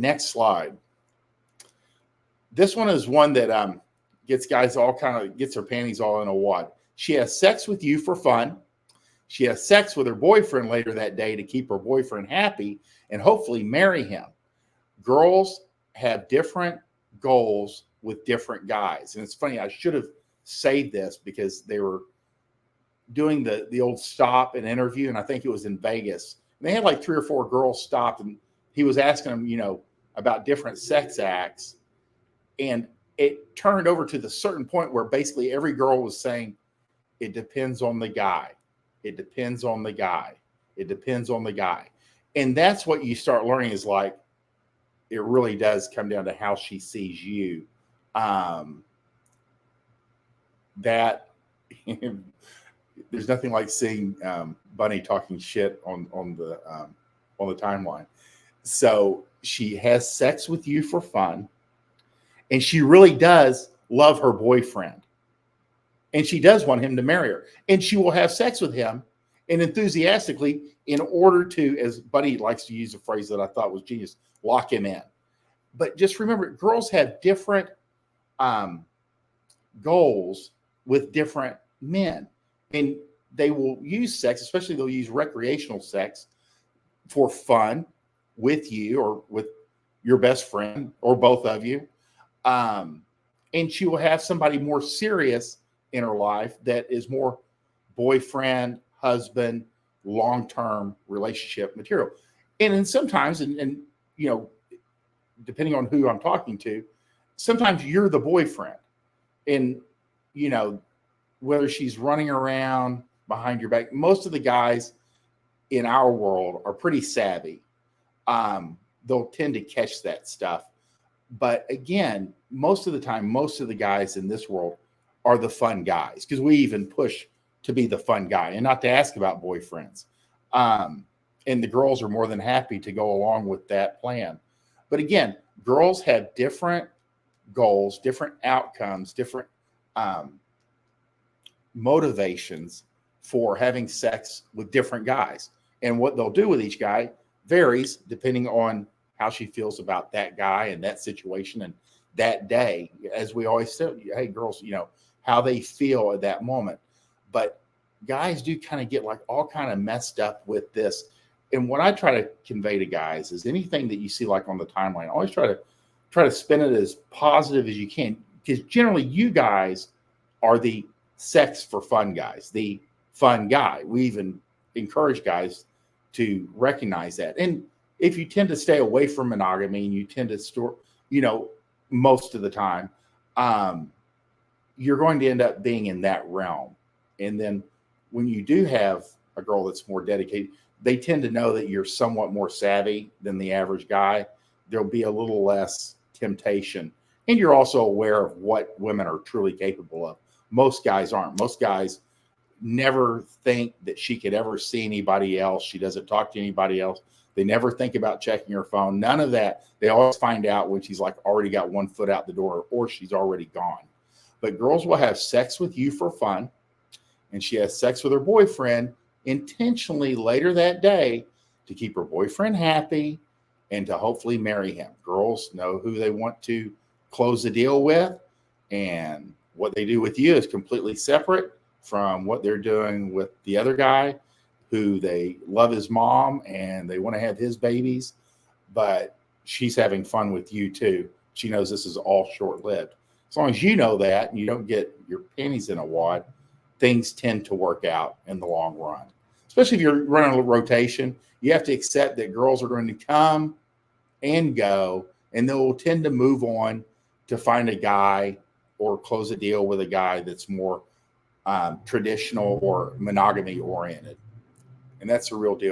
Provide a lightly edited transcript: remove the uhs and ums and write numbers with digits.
Next slide. This one is one that gets guys gets her panties all in a wad. She has sex with you for fun. She has sex with her boyfriend later that day to keep her boyfriend happy and hopefully marry him. Girls have different goals with different guys. And it's funny, I should have saved this because they were doing the old stop and interview, and I think it was in Vegas. And they had like 3 or 4 girls stopped, and he was asking them, about different sex acts. And it turned over to the certain point where basically every girl was saying, it depends on the guy. It depends on the guy. It depends on the guy. And that's what you start learning is like, it really does come down to how she sees you. That there's nothing like seeing Bunny talking shit on the timeline. So she has sex with you for fun, and she really does love her boyfriend, and she does want him to marry her, and she will have sex with him and enthusiastically in order to, as Bunny likes to use a phrase that I thought was genius, lock him in. But just remember, girls have different goals with different men, and they will use sex, especially they'll use recreational sex for fun with you or with your best friend or both of you. And she will have somebody more serious in her life that is more boyfriend, husband, long-term relationship material. And then sometimes, and depending on who I'm talking to, sometimes you're the boyfriend. And, whether she's running around behind your back, most of the guys in our world are pretty savvy. They'll tend to catch that stuff. But again, most of the time, most of the guys in this world are the fun guys because we even push to be the fun guy and not to ask about boyfriends. And the girls are more than happy to go along with that plan. But again, girls have different goals, different outcomes, different motivations for having sex with different guys. And what they'll do with each guy varies depending on how she feels about that guy and that situation and that day. As we always say, hey, girls, how they feel at that moment. But guys do kind of get like all kind of messed up with this. And what I try to convey to guys is anything that you see like on the timeline, always try to spin it as positive as you can, because generally you guys are the sex for fun guys, the fun guy. We even encourage guys to recognize that. And if you tend to stay away from monogamy and you tend to store, most of the time, you're going to end up being in that realm. And then when you do have a girl that's more dedicated, they tend to know that you're somewhat more savvy than the average guy. There'll be a little less temptation. And you're also aware of what women are truly capable of. Most guys aren't. Most guys never think that she could ever see anybody else. She doesn't talk to anybody else. They never think about checking her phone. None of that. They always find out when she's like already got one foot out the door or she's already gone. But girls will have sex with you for fun, and she has sex with her boyfriend intentionally later that day to keep her boyfriend happy and to hopefully marry him. Girls know who they want to close the deal with, and what they do with you is completely separate from what they're doing with the other guy who they love his mom and they want to have his babies, but she's having fun with you too. She knows this is all short-lived. As long as you know that and you don't get your panties in a wad, things tend to work out in the long run. Especially if you're running a rotation, you have to accept that girls are going to come and go, and they'll tend to move on to find a guy or close a deal with a guy that's more traditional or monogamy oriented. And that's the real deal.